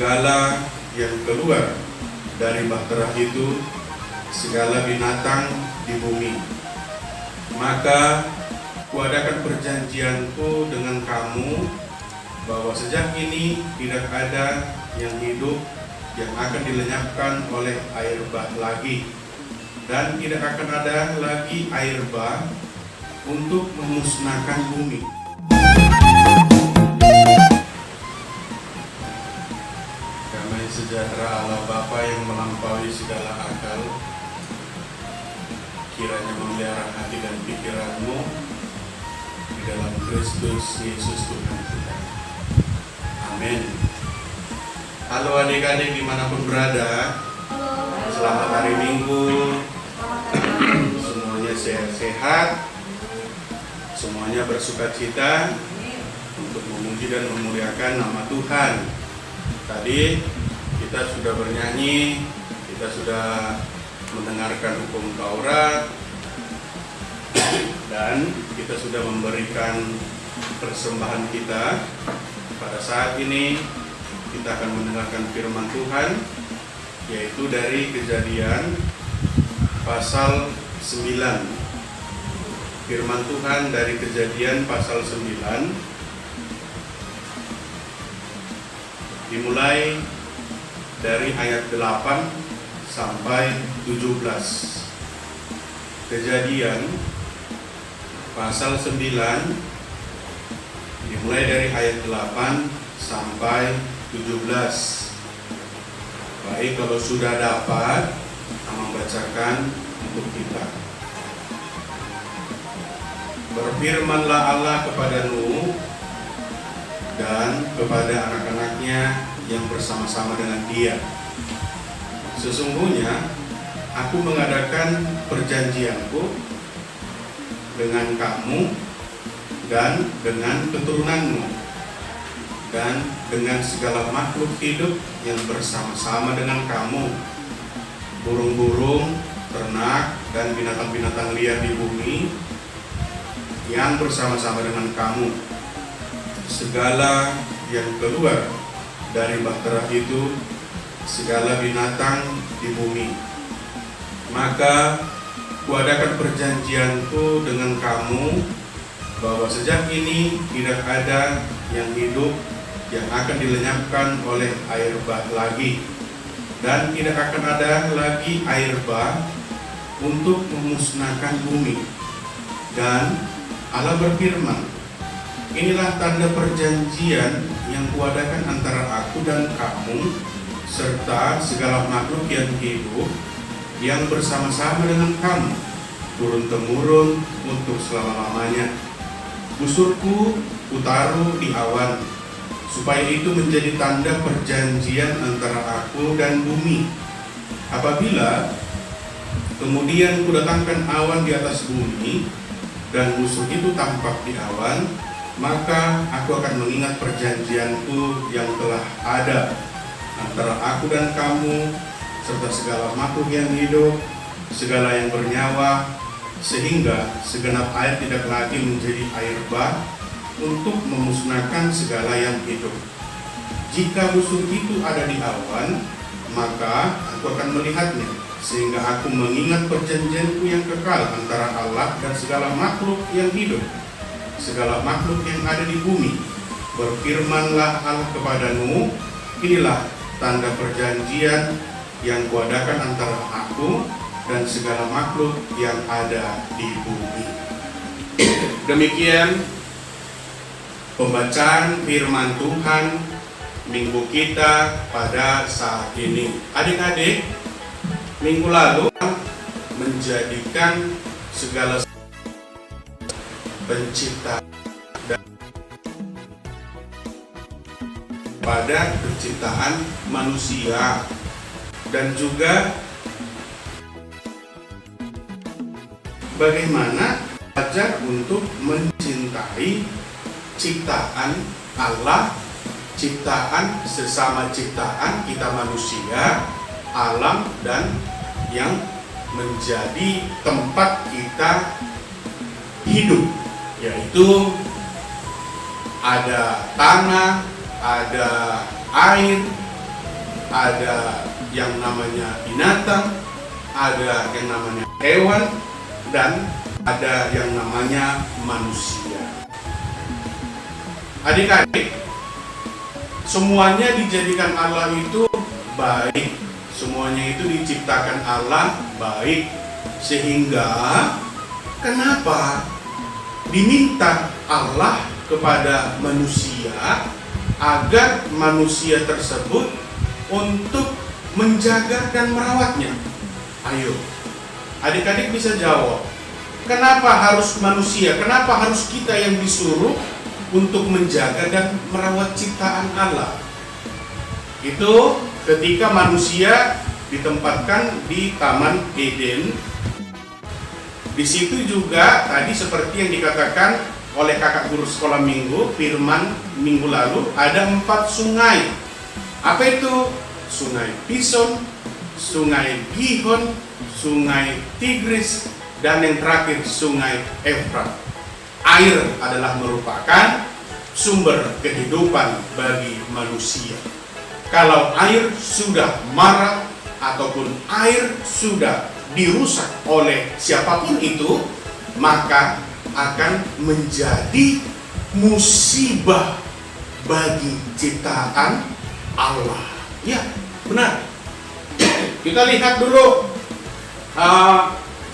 segala yang keluar dari bahtera itu, segala binatang di bumi. Maka kuadakan perjanjianku dengan kamu, bahwa sejak ini tidak ada yang hidup yang akan dilenyapkan oleh air bah lagi, dan tidak akan ada lagi air bah untuk memusnahkan bumi. Damai sejahtera Allah Bapa yang melampaui segala akal, kiranya memelihara hati dan pikiranmu di dalam Kristus Yesus Tuhan kita. Amin. Halo adik-adik dimanapun berada. Selamat hari Minggu. Semuanya sehat-sehat, semuanya bersukacita untuk memuji dan memuliakan nama Tuhan. Tadi kita sudah bernyanyi, kita sudah mendengarkan hukum Taurat, dan kita sudah memberikan persembahan kita. Pada saat ini kita akan mendengarkan firman Tuhan, yaitu dari Kejadian pasal 9. Firman Tuhan dari Kejadian pasal 9 dimulai dari ayat 8 sampai 17. Kejadian pasal 9 dimulai dari ayat 8 sampai 17. Baik, kalau sudah dapat, membacakan untuk kita. Berfirmanlah Allah kepada Nuh dan kepada anak-anaknya yang bersama-sama dengan dia. Sesungguhnya aku mengadakan perjanjianku dengan kamu dan dengan keturunanmu, dan dengan segala makhluk hidup yang bersama-sama dengan kamu, burung-burung, ternak, dan binatang-binatang liar di bumi yang bersama-sama dengan kamu, segala yang keluar dari bahtera itu, segala binatang di bumi. Maka kuadakan perjanjianku dengan kamu, bahwa sejak ini tidak ada yang hidup yang akan dilenyapkan oleh air bah lagi, dan tidak akan ada lagi air bah untuk memusnahkan bumi. Dan Allah berfirman, inilah tanda perjanjian yang kuadakan antara aku dan kamu serta segala makhluk yang hidup yang bersama-sama dengan kamu turun-temurun untuk selama-lamanya. Busurku kutaruh di awan, supaya itu menjadi tanda perjanjian antara aku dan bumi. Apabila kemudian kudatangkan awan di atas bumi, dan busur itu tampak di awan, maka aku akan mengingat perjanjianku yang telah ada antara aku dan kamu, serta segala makhluk yang hidup, segala yang bernyawa, sehingga segenap air tidak lagi menjadi air bah untuk memusnahkan segala yang hidup. Jika busur itu ada di awan, maka aku akan melihatnya, sehingga aku mengingat perjanjianku yang kekal antara Allah dan segala makhluk yang hidup, segala makhluk yang ada di bumi. Berfirmanlah Allah kepada Nuh, inilah tanda perjanjian yang kuadakan antara aku dan segala makhluk yang ada di bumi. Demikian pembacaan firman Tuhan minggu kita pada saat ini. Adik-adik, minggu lalu menjadikan segala pencipta dan pada penciptaan manusia, dan juga bagaimana belajar untuk mencintai ciptaan Allah, ciptaan sesama ciptaan kita manusia, alam, dan yang menjadi tempat kita hidup, yaitu ada tanah, ada air, ada yang namanya binatang, ada yang namanya hewan, dan ada yang namanya manusia. Adik-adik, semuanya dijadikan Allah itu baik, semuanya itu diciptakan Allah baik, sehingga kenapa diminta Allah kepada manusia agar manusia tersebut untuk menjaga dan merawatnya? Ayo, adik-adik bisa jawab. Kenapa harus manusia? Kenapa harus kita yang disuruh untuk menjaga dan merawat ciptaan Allah? Itu ketika manusia ditempatkan di Taman Eden. Di situ juga tadi seperti yang dikatakan oleh kakak guru sekolah minggu, firman minggu lalu, ada 4 sungai. Apa itu? Sungai Pison, Sungai Gihon, Sungai Tigris, dan yang terakhir Sungai Efrat. Air adalah merupakan sumber kehidupan bagi manusia. Kalau air sudah marah ataupun air sudah dirusak oleh siapapun itu, maka akan menjadi musibah bagi ciptaan Allah. Ya, benar. Kita lihat dulu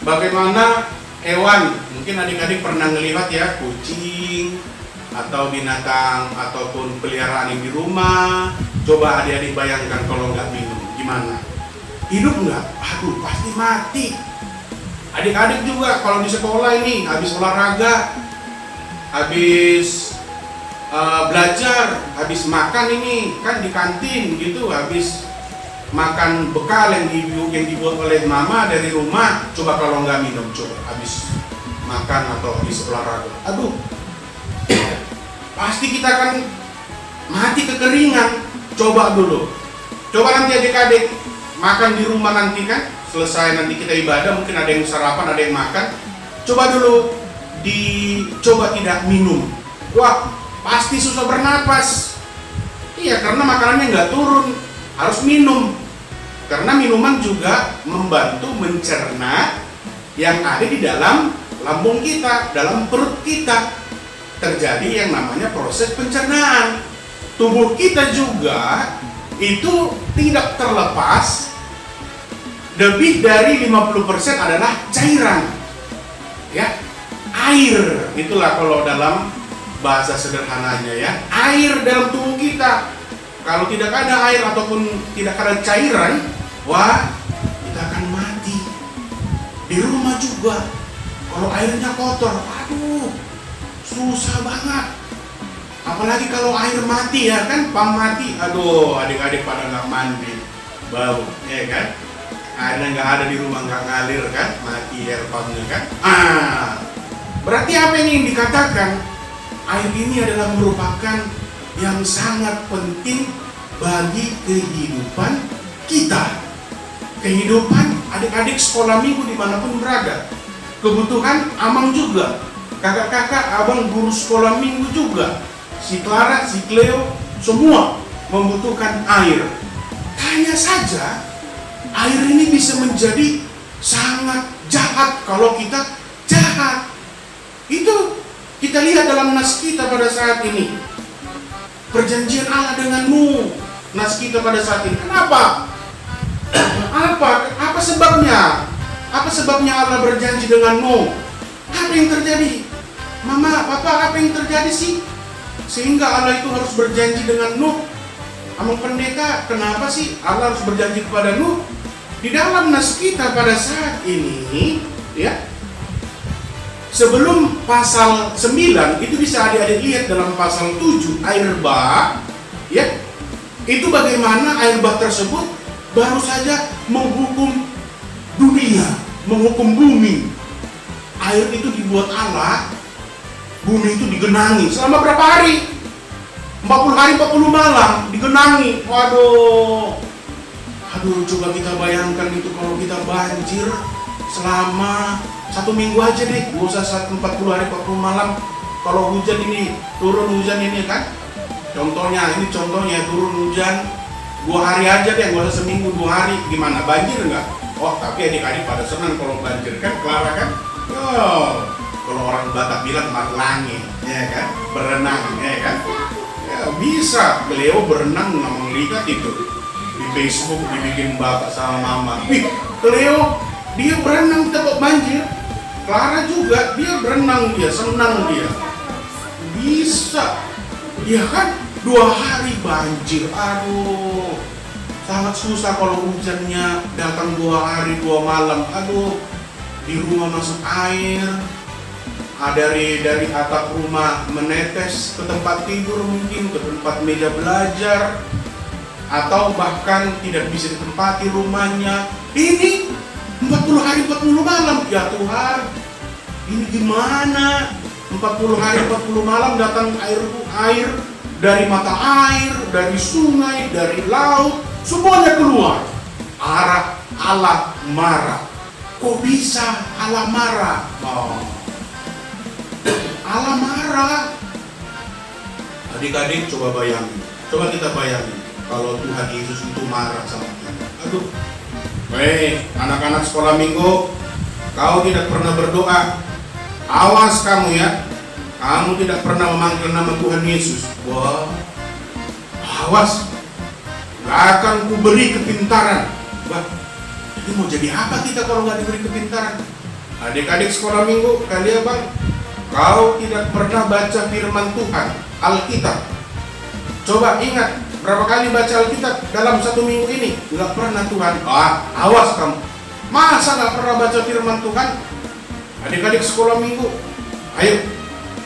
bagaimana hewan. Mungkin adik-adik pernah melihat ya, kucing atau binatang ataupun peliharaan yang di rumah. Coba adik-adik bayangkan kalau nggak minum, gimana? Hidup nggak? Aduh, pasti mati. Adik-adik juga kalau di sekolah ini habis olahraga, habis belajar, habis makan ini kan di kantin gitu, habis makan bekal yang dibuat oleh mama dari rumah. Coba kalau nggak minum, coba habis makan atau habis olahraga, aduh, pasti kita akan mati kekeringan. Coba dulu, coba nanti adik-adik makan di rumah nanti kan, selesai nanti kita ibadah, mungkin ada yang sarapan, ada yang makan. Coba dulu dicoba tidak minum, wah pasti susah bernapas. Iya, karena makanannya nggak turun, harus minum. Karena minuman juga membantu mencerna yang ada di dalam lambung kita, dalam perut kita. Terjadi yang namanya proses pencernaan. Tubuh kita juga itu tidak terlepas, lebih dari 50% adalah cairan. Ya, air. Itulah kalau dalam bahasa sederhananya ya, air dalam tubuh kita. Kalau tidak ada air ataupun tidak ada cairan, wah, kita akan mati. Di rumah juga, kalau airnya kotor, aduh, susah banget. Apalagi kalau air mati ya kan, pam mati, aduh, adik-adik pada nggak mandi, bau, ya kan? Airnya nggak ada di rumah, nggak ngalir kan, mati air pumpnya kan. Berarti apa yang ingin dikatakan? Air ini adalah merupakan yang sangat penting bagi kehidupan kita. Kehidupan adik-adik sekolah minggu dimanapun berada. Kebutuhan Amang juga, kakak-kakak, abang guru sekolah minggu juga, si Clara, si Cleo, semua membutuhkan air. Hanya saja, air ini bisa menjadi sangat jahat kalau kita jahat. Itu kita lihat dalam nas kita pada saat ini. Perjanjian Allah dengan Nuh, nas kita pada saat ini. Kenapa? Apa sebabnya? Apa sebabnya Allah berjanji dengan Nuh? Apa yang terjadi? Mama, papa, apa yang terjadi sih? Sehingga Allah itu harus berjanji dengan Nuh. Amang pendeta, kenapa sih Allah harus berjanji kepada Nuh? Di dalam nas kita pada saat ini, ya, sebelum pasal 9, itu bisa adik-adik lihat dalam pasal 7, air bah, ya, itu bagaimana air bah tersebut baru saja menghukum dunia, menghukum bumi. Air itu dibuat Allah, bumi itu digenangi selama berapa hari? 40 hari 40 malam digenangi. Waduh, coba kita bayangkan itu kalau kita banjir selama 1 minggu aja deh, nggak usah 40 hari 40 malam. Kalau hujan ini, turun hujan ini kan, contohnya turun hujan 2 hari aja deh, nggak usah seminggu, 2 hari. Gimana, banjir nggak? Oh, tapi adik-adik pada senang kalau banjir kan, Clara kan? Oh, kalau orang Batak bilang marlangi, ya kan? Berenang, ya kan? Ya bisa, Cleo berenang memang lihat itu di Facebook dibikin bapak sama mama. Wih, Cleo dia berenang tempat banjir. Clara juga dia berenang, dia senang dia. Bisa, ya kan? 2 hari banjir, aduh, sangat susah kalau hujannya datang 2 hari 2 malam. Aduh, di rumah masuk air, dari atap rumah menetes ke tempat tidur, mungkin ke tempat meja belajar, atau bahkan tidak bisa ditempati rumahnya. Ini 40 hari 40 malam, ya Tuhan, ini gimana? 40 hari 40 malam datang air dari mata air, dari sungai, dari laut, semuanya keluar. Allah marah. Kok bisa Allah marah? Oh. Allah marah. Adik-adik coba bayangin. Coba kita bayangin kalau Tuhan Yesus itu marah sama kita. Aduh. Hei, anak-anak sekolah minggu, kau tidak pernah berdoa. Awas kamu ya. Kamu tidak pernah memanggil nama Tuhan Yesus. Wah, awas. Gak akan kuberi kepintaran. Bah, ini mau jadi apa kita kalau nggak diberi kepintaran? Adik-adik sekolah minggu, kalian bang, kau tidak pernah baca firman Tuhan, Alkitab. Coba ingat, berapa kali baca Alkitab dalam 1 minggu ini? Nggak pernah Tuhan. Awas kamu. Masa nggak pernah baca firman Tuhan? Adik-adik sekolah minggu, ayo,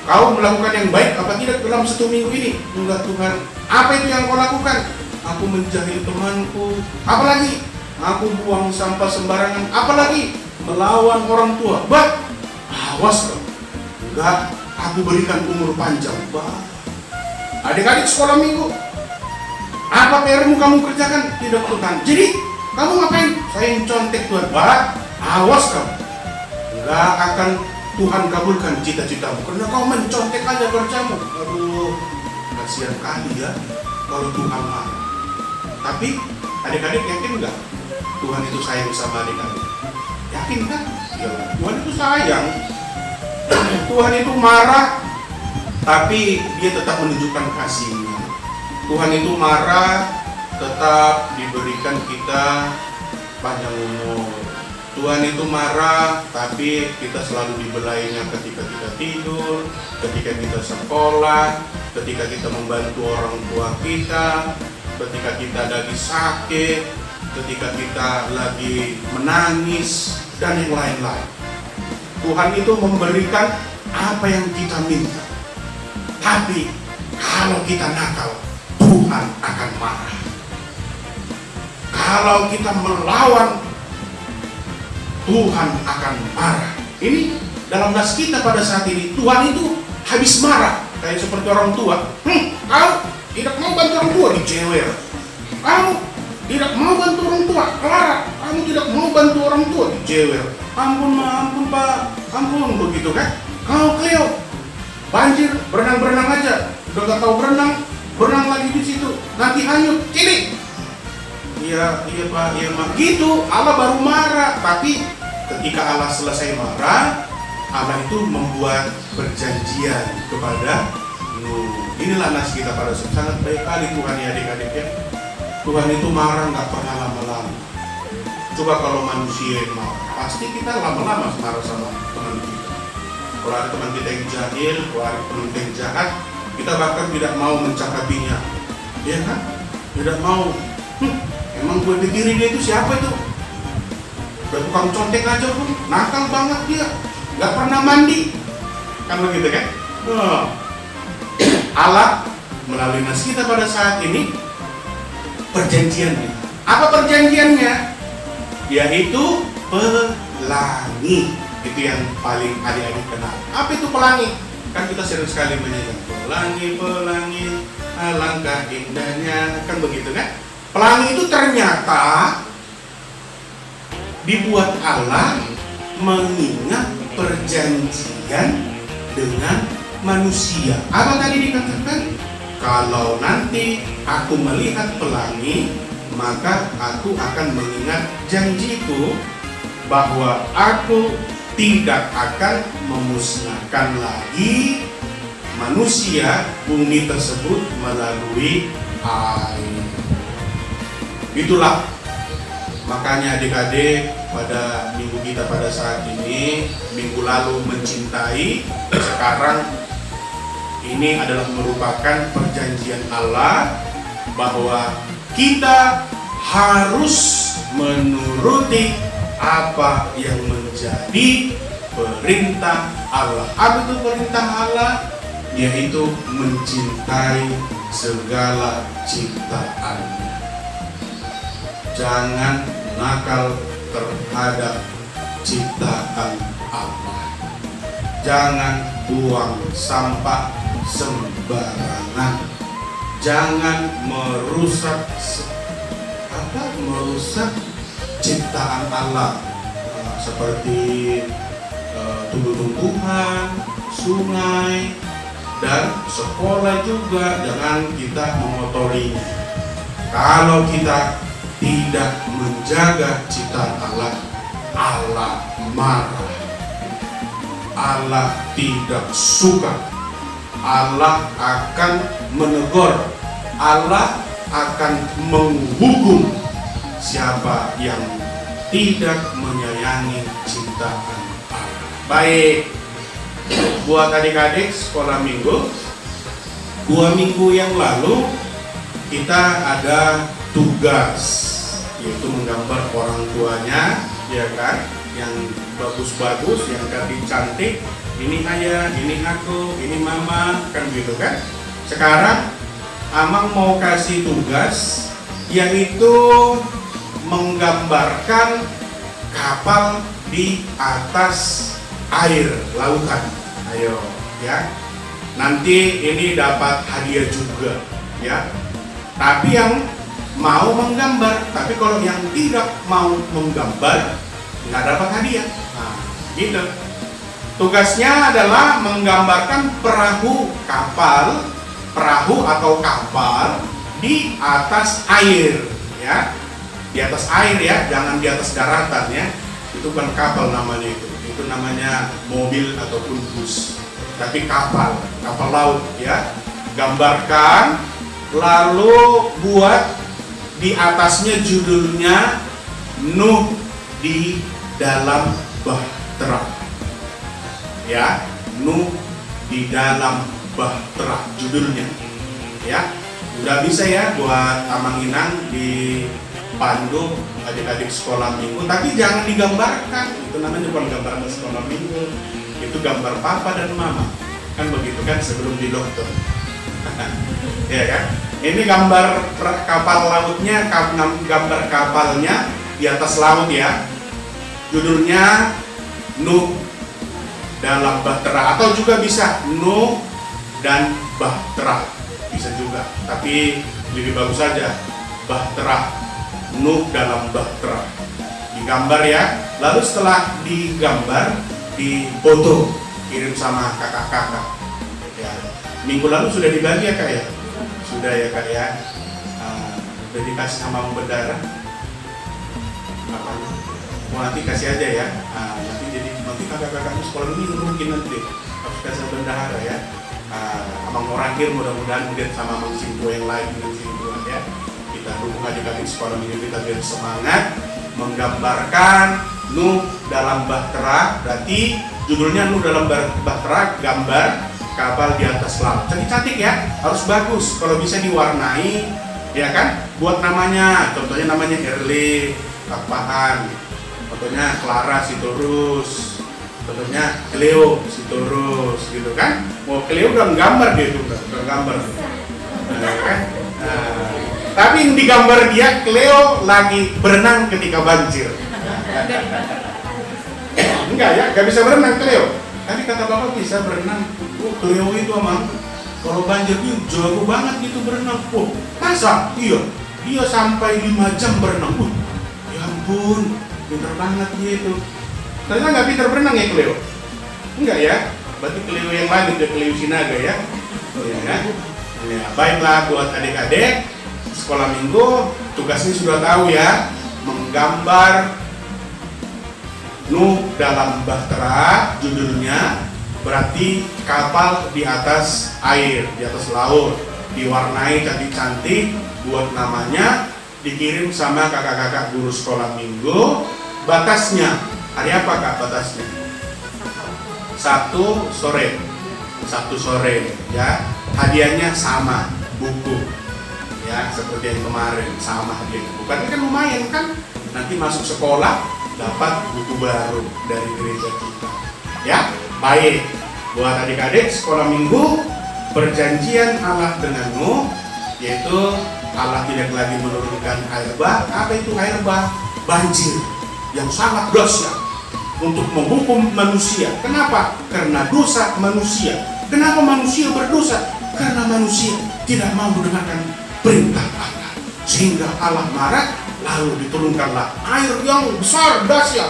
kau melakukan yang baik apa tidak dalam 1 minggu ini? Enggak Tuhan. Apa itu yang kau lakukan? Aku menjahil temanku. Apalagi? Aku buang sampah sembarangan. Apalagi? Melawan orang tua. Bah, awas kau. Enggak, aku berikan umur panjang. Bah. Adik-adik sekolah minggu, apa PR-mu kamu kerjakan? Tidak Tuhan. Jadi, kamu ngapain? Saya yang contek Tuhan. Bah, awas kau. Enggak akan Tuhan kabulkan cita-citamu karena kau mencontek aja kerjamu. Aduh, kasihan kali ya kalau Tuhan marah. Tapi adik-adik yakin nggak Tuhan itu sayang sama adik-adik? Yakin kan? Ya, Tuhan itu sayang. Tuhan itu marah, tapi dia tetap menunjukkan kasihnya. Tuhan itu marah, tetap diberikan kita panjang umur. Tuhan itu marah, tapi kita selalu dibelainya ketika kita tidur, ketika kita sekolah, ketika kita membantu orang tua kita, ketika kita lagi sakit, ketika kita lagi menangis, dan yang lain-lain. Tuhan itu memberikan apa yang kita minta. Tapi kalau kita nakal, Tuhan akan marah. Kalau kita melawan, Tuhan akan marah. Ini dalam nas kita pada saat ini, Tuhan itu habis marah. Kayak seperti orang tua. Kau tidak mau bantu orang tua, dijewer. Kamu tidak mau bantu orang tua, Clara. Kamu tidak mau bantu orang tua, dijewer. Ampun Pak, ampun, begitu kan? Kau Cleo, banjir, berenang aja. Udah gak tahu berenang lagi di situ. Nanti hanyut, kiri. Iya Pak, iya Mak. Gitu, Allah baru marah. Tapi ketika Allah selesai marah, Allah itu membuat perjanjian kepada Nuh. Inilah nas kita pada sangat baik kali Tuhan ya adik-adik ya. Tuhan itu marah nggak pernah lama-lama. Coba kalau manusia yang marah, pasti kita lama-lama marah sama teman kita. Kalau ada teman kita yang jahil, kalau ada teman kita yang jahat, kita bahkan tidak mau mencakapinya, ya kan? Tidak mau. Emang gue pikirin dia itu siapa itu? Udah tukang contek aja pun, nakal banget dia, nggak pernah mandi, kan begitu kan? Allah melalui nas kita pada saat ini perjanjiannya. Apa perjanjiannya? Yaitu pelangi. Itu yang paling adik-adik kenal. Apa itu pelangi? Kan kita sering sekali menyanyikan pelangi, alangkah indahnya, kan begitu kan? Pelangi itu ternyata dibuat Allah mengingat perjanjian dengan manusia. Apa tadi dikatakan? Kalau nanti aku melihat pelangi, maka aku akan mengingat janjiku bahwa aku tidak akan memusnahkan lagi manusia bumi tersebut melalui air. Itulah makanya adik-adik pada minggu kita pada saat ini, minggu lalu mencintai, sekarang ini adalah merupakan perjanjian Allah bahwa kita harus menuruti apa yang menjadi perintah Allah. Apa itu perintah Allah? Yaitu mencintai segala ciptaannya. Jangan nakal terhadap ciptaan Allah. Jangan buang sampah sembarangan. Jangan merusak ciptaan Allah, seperti tumbuh-tumbuhan, sungai, dan sekolah juga. Jangan kita mengotorinya. Kalau kita tidak menjaga ciptaan Allah, Allah marah, Allah tidak suka, Allah akan menegur, Allah akan menghukum siapa yang tidak menyayangi ciptaan Allah. Baik, buat adik-adik sekolah minggu, 2 minggu yang lalu kita ada tugas, yaitu menggambar orang tuanya, ya kan, yang bagus-bagus, yang cantik. Ini ayah, ini aku, ini mama, kan gitu kan. Sekarang Amang mau kasih tugas, yaitu menggambarkan kapal di atas air lautan. Ayo, ya. Nanti ini dapat hadiah juga, ya. Tapi yang mau menggambar, tapi kalau yang tidak mau menggambar nggak dapat hadiah. Nah, gitu. Tugasnya adalah menggambarkan perahu atau kapal di atas air, ya. Di atas air ya, jangan di atas daratan ya. Itu bukan kapal namanya itu. Itu namanya mobil ataupun bus. Tapi kapal laut ya. Gambarkan, lalu buat di atasnya judulnya Nuh di dalam bahtera. Ya, Nuh di dalam bahtera judulnya. Ya, udah bisa ya buat Amang Inang di pandu adik-adik sekolah minggu, tapi jangan digambarkan. Itu namanya bukan gambar sekolah minggu. Itu gambar papa dan mama. Kan begitu kan sebelum di dokter. Ya kan? Ini gambar kapal lautnya, gambar kapalnya di atas laut ya. Judulnya Nuh dalam bahtera, atau juga bisa Nuh dan bahtera, bisa juga. Tapi lebih bagus saja bahtera, Nuh dalam bahtera. Digambar ya. Lalu setelah digambar, dipoto, kirim sama kakak-kakak. Ya. Minggu lalu sudah dibagi ya kak ya? Sudah ya kak ya. Udah dikasih sama berdarah. Apa? Mau nanti kasih aja ya. Nanti kakak-kakaknya sekolah ini mungkin nanti harus kasih bendahara ya. Abang Orangkir mudah-mudahan kemudian sama Abang Simpo yang lain dengan Simpo ya. Kita dukung adik-adik sekolah ini, kita biar semangat menggambarkan Nuh dalam bahtera. Berarti judulnya Nuh dalam bahtera, gambar kapal di atas laut. Cantik-cantik ya, harus bagus. Kalau bisa diwarnai, ya kan? Buat namanya, contohnya namanya Erle, Apaan, contohnya Clara Sitorus, contohnya Cleo Sitorus, gitu kan? Mau Cleo udah gambar dia tuh, udah gambar. Nah, kan? Nah, tapi yang digambar dia Cleo lagi berenang ketika banjir. Enggak ya, nggak bisa berenang Cleo. Tadi kata bapak bisa berenang. Oh, Cleo itu emang kalau banjir itu jago banget gitu berenang. Oh, masa? Iya, dia sampai 5 jam berenang. Ya ampun, pintar banget dia itu. Ternyata nggak pintar berenang ya Cleo? Enggak ya? Berarti Cleo yang lain udah Cleo Sinaga ya? Oh ya kan? Ya, baiklah buat adik-adik sekolah minggu, Tugasnya sudah tahu ya, menggambar Nuh dalam bahtera, judulnya berarti kapal di atas air, di atas laut, diwarnai cantik-cantik, buat namanya, dikirim sama kakak-kakak guru sekolah minggu. Batasnya, hari apa kak batasnya? Sabtu sore ya. Hadiahnya sama, buku ya, seperti yang kemarin, sama hadiahnya. Bukannya kan lumayan kan, nanti masuk sekolah dapat buku baru dari gereja kita ya. Baik, buat adik-adik sekolah minggu, perjanjian Allah dengan Nuh, yaitu Allah tidak lagi menurunkan air bah. Apa itu air bah? Banjir yang sangat dahsyat untuk menghukum manusia. Kenapa? Karena dosa manusia. Kenapa manusia berdosa? Karena manusia tidak mau mendengarkan perintah Allah, sehingga Allah marah. Lalu diturunkanlah air yang besar dahsyat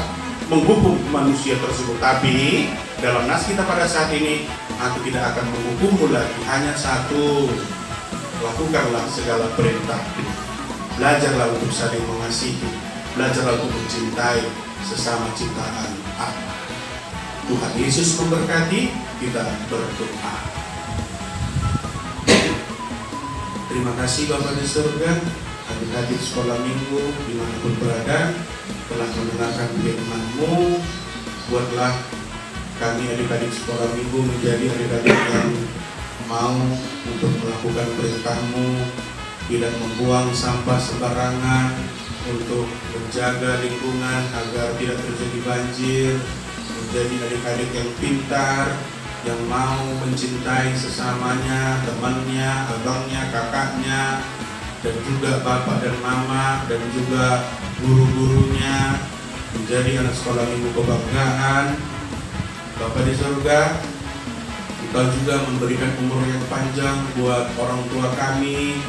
menghukum manusia tersebut. Tapi dalam nas kita pada saat ini, aku tidak akan menghukummu lagi, hanya satu: lakukanlah segala perintah. Belajarlah untuk saling mengasihi, belajarlah untuk mencintai sesama ciptaan Allah. Tuhan Yesus memberkati. Kita berdoa. Terima kasih Bapa di surga, adik-adik sekolah minggu dimanapun berada telah mendengarkan firman-Mu. Buatlah kami adik-adik sekolah minggu menjadi adik-adik yang mau untuk melakukan perintah-Mu, tidak membuang sampah sembarangan, untuk menjaga lingkungan agar tidak terjadi banjir, menjadi adik-adik yang pintar, yang mau mencintai sesamanya, temannya, abangnya, kakaknya, dan juga bapak dan mama, dan juga guru-gurunya, menjadi anak sekolah minggu kebanggaan. Bapa di surga, Engkau juga memberikan umur yang panjang buat orang tua kami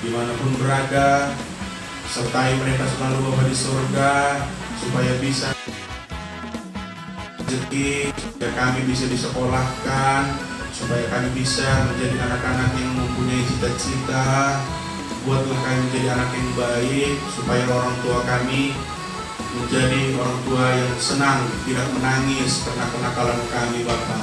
dimanapun berada. Sertai mereka selalu Bapa di surga, supaya bisa rezeki, supaya kami bisa disekolahkan, supaya kami bisa menjadi anak-anak yang mempunyai cita-cita. Buatlah kami menjadi anak yang baik, supaya orang tua kami menjadi orang tua yang senang, tidak menangis karena kenakalan kami Bapa.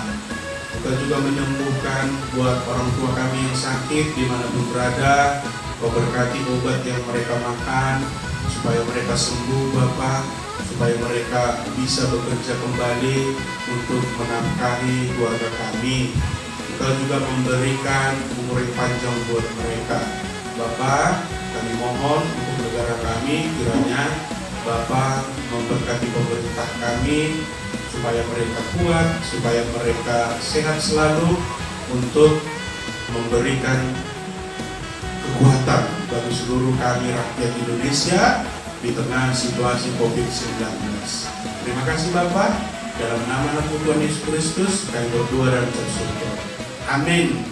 Engkau juga menyembuhkan buat orang tua kami yang sakit dimanapun berada. Kau berkati obat yang mereka makan, supaya mereka sembuh Bapa, supaya mereka bisa bekerja kembali untuk menafkahi keluarga kami. Engkau juga memberikan umur yang panjang buat mereka Bapa. Kami mohon untuk negara kami, kiranya Bapa memberkati pemerintah kami, supaya mereka kuat, supaya mereka sehat selalu, untuk memberikan kekuatan bagi seluruh kami rakyat Indonesia di tengah situasi COVID-19. Terima kasih Bapak, dalam nama Tuhan Yesus Kristus kami berdoa dan bersyukur. Amin.